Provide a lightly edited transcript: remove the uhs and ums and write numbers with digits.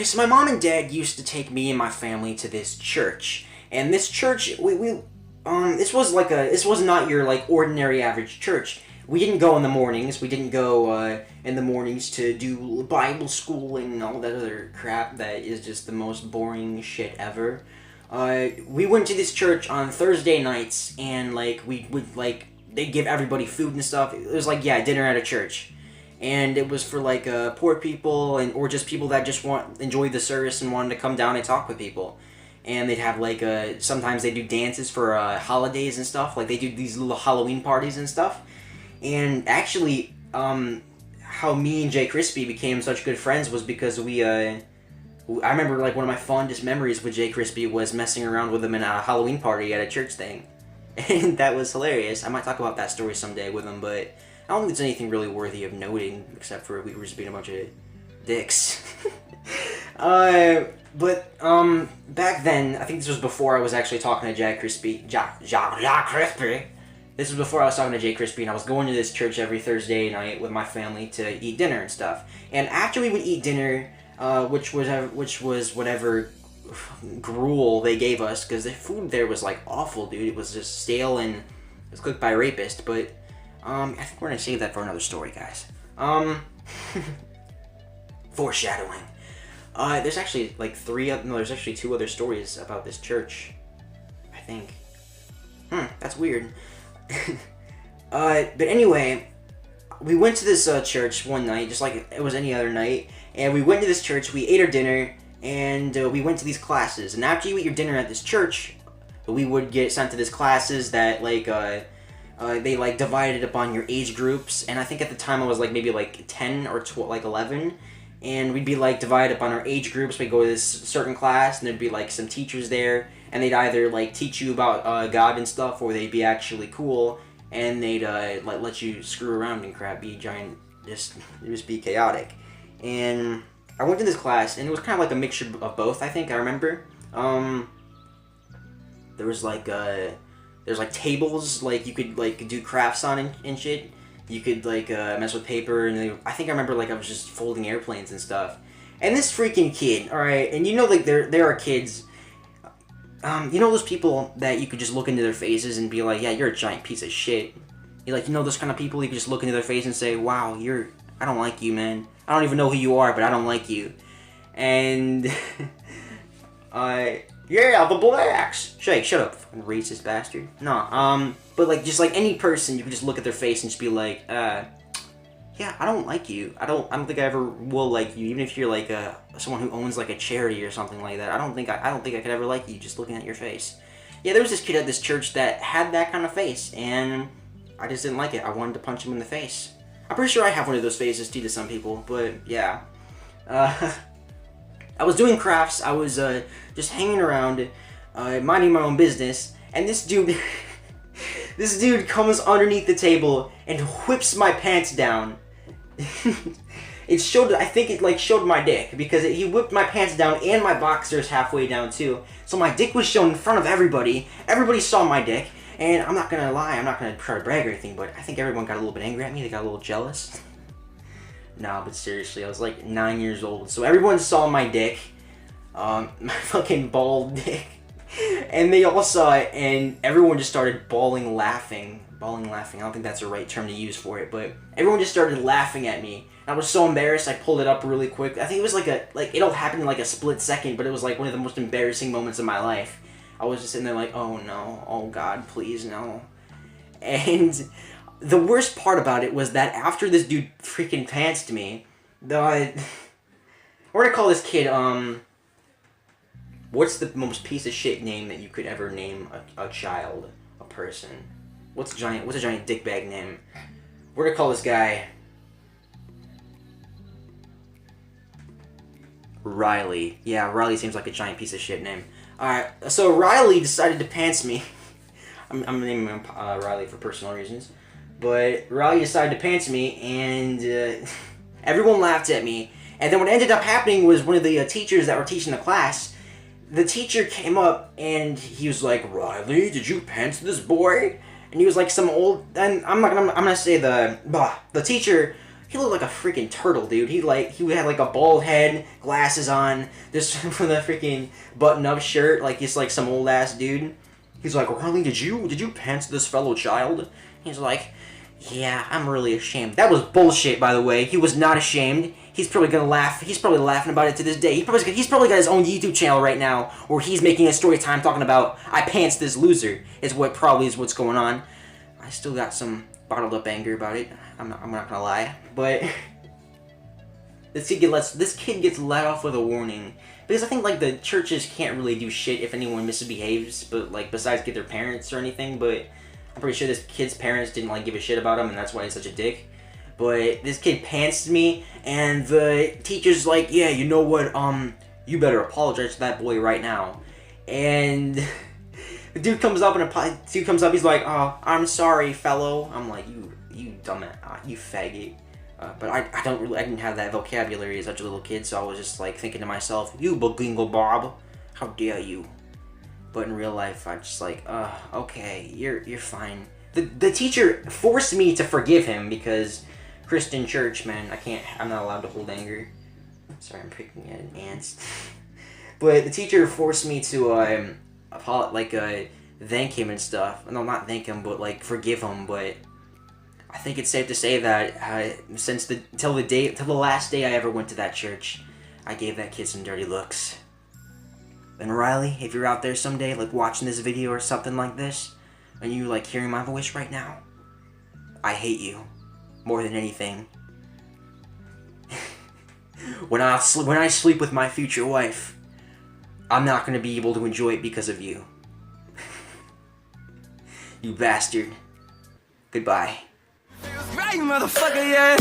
so my mom and dad used to take me and my family to this church, and this church, this was not your, like, ordinary average church. We didn't go in the mornings. We didn't go in the mornings to do Bible school and all that other crap that is just the most boring shit ever. We went to this church on Thursday nights, and, like, we would, like, they'd give everybody food and stuff. It was like, yeah, dinner at a church. And it was for, like, poor people or just people that just enjoyed the service and wanted to come down and talk with people. And they'd have, like, sometimes they do dances for holidays and stuff. Like, they do these little Halloween parties and stuff. And actually, how me and Jakrispy became such good friends was because I remember, like, one of my fondest memories with Jakrispy was messing around with him in a Halloween party at a church thing. And that was hilarious. I might talk about that story someday with him, but I don't think there's anything really worthy of noting, except for we were just being a bunch of dicks. But back then, I think this was before I was actually talking to Jakrispy. Jakrispy. This was before I was talking to Jakrispy, and I was going to this church every Thursday night with my family to eat dinner and stuff. And after we would eat dinner, which was whatever gruel they gave us, because the food there was, like, awful, dude. It was just stale and it was cooked by a rapist. But I think we're gonna save that for another story, guys. Foreshadowing. There's actually, like, there's actually 2 other stories about this church, I think. That's weird. But anyway, we went to this church one night, just like it was any other night, and we went to this church, we ate our dinner, and we went to these classes. And after you eat your dinner at this church, we would get sent to these classes that, like, they, like, divided up on your age groups, and I think at the time I was, like, maybe, like, 10 or 12, like, 11, and we'd be, like, divided up on our age groups. We'd go to this certain class, and there'd be, like, some teachers there, and they'd either, like, teach you about God and stuff, or they'd be actually cool, and they'd, like, let you screw around and crap, be giant, just be chaotic. And I went to this class, and it was kind of like a mixture of both, I think, I remember. There was, like, there's, like, tables, like, you could, like, do crafts on and shit. You could, like, mess with paper, and I think I remember, like, I was just folding airplanes and stuff. And this freaking kid, alright, and you know, like, there are kids, you know those people that you could just look into their faces and be like, yeah, you're a giant piece of shit. You're like, you know those kind of people you can just look into their face and say, wow, I don't like you, man. I don't even know who you are, but I don't like you. And, yeah, the blacks. Shake, shut up, fucking racist bastard. No, but, like, just, like, any person, you can just look at their face and just be like, yeah, I don't like you. I don't think I ever will like you, even if you're, like, someone who owns, like, a charity or something like that. I don't think I could ever like you just looking at your face. Yeah, there was this kid at this church that had that kind of face, and I just didn't like it. I wanted to punch him in the face. I'm pretty sure I have one of those faces too to some people, but yeah. I was doing crafts, I was just hanging around, minding my own business, and this dude, this dude comes underneath the table and whips my pants down. I think it, like, showed my dick, because he whipped my pants down and my boxers halfway down too. So my dick was shown in front of everybody. Everybody saw my dick, and I'm not gonna lie, I'm not gonna try to brag or anything, but I think everyone got a little bit angry at me, they got a little jealous. Nah, but seriously, I was like 9 years old, so everyone saw my dick, my fucking bald dick, and they all saw it, and everyone just started bawling laughing. I don't think that's the right term to use for it, but everyone just started laughing at me. I was so embarrassed, I pulled it up really quick. I think it was like it all happened in like a split second, but it was like one of the most embarrassing moments of my life. I was just sitting there like, oh no, oh God, please no. And the worst part about it was that after this dude freaking pantsed me, we're gonna call this kid, what's the most piece of shit name that you could ever name a child, a person? What's a giant dickbag name? We're gonna call this guy Riley. Yeah, Riley seems like a giant piece of shit name. Alright, so Riley decided to pants me. I'm naming him Riley for personal reasons. But Riley decided to pants me, and everyone laughed at me. And then what ended up happening was one of the teachers that were teaching the class, the teacher came up and he was like, Riley, did you pants this boy? And he was like some old, and I'm gonna say the teacher, he looked like a freaking turtle, dude. He had like a bald head, glasses on, this with a freaking button-up shirt, like he's like some old ass dude. He's like, Riley, did you pants this fellow child? He's like, yeah, I'm really ashamed. That was bullshit, by the way. He was not ashamed. He's probably gonna laugh. He's probably laughing about it to this day. He's probably got his own YouTube channel right now, where he's making a story time talking about I pants this loser. Is what's going on. I still got some bottled up anger about it. I'm not gonna lie, but this kid gets let off with a warning because I think like the churches can't really do shit if anyone misbehaves, but like besides get their parents or anything. But I'm pretty sure this kid's parents didn't like give a shit about him, and that's why he's such a dick. But this kid pantsed me, and the teacher's like, yeah, you know what, you better apologize to that boy right now. And the dude comes up, he's like, oh, I'm sorry, fellow. I'm like, you dumbass, you faggot. But I didn't have that vocabulary as such a little kid, so I was just like thinking to myself, you bagingle bob, how dare you. But in real life, I'm just like, okay, you're fine. The teacher forced me to forgive him because Christian church, man, I'm not allowed to hold anger. Sorry, I'm picking at ants. But the teacher forced me to, thank him and stuff. No, not thank him, but, like, forgive him. But I think it's safe to say that till the last day I ever went to that church, I gave that kid some dirty looks. And Riley, if you're out there someday, like, watching this video or something like this, and you, like, hearing my voice right now, I hate you. More than anything. When I sleep with my future wife, I'm not gonna be able to enjoy it because of you. You bastard. Goodbye. Right, motherfucker, yeah.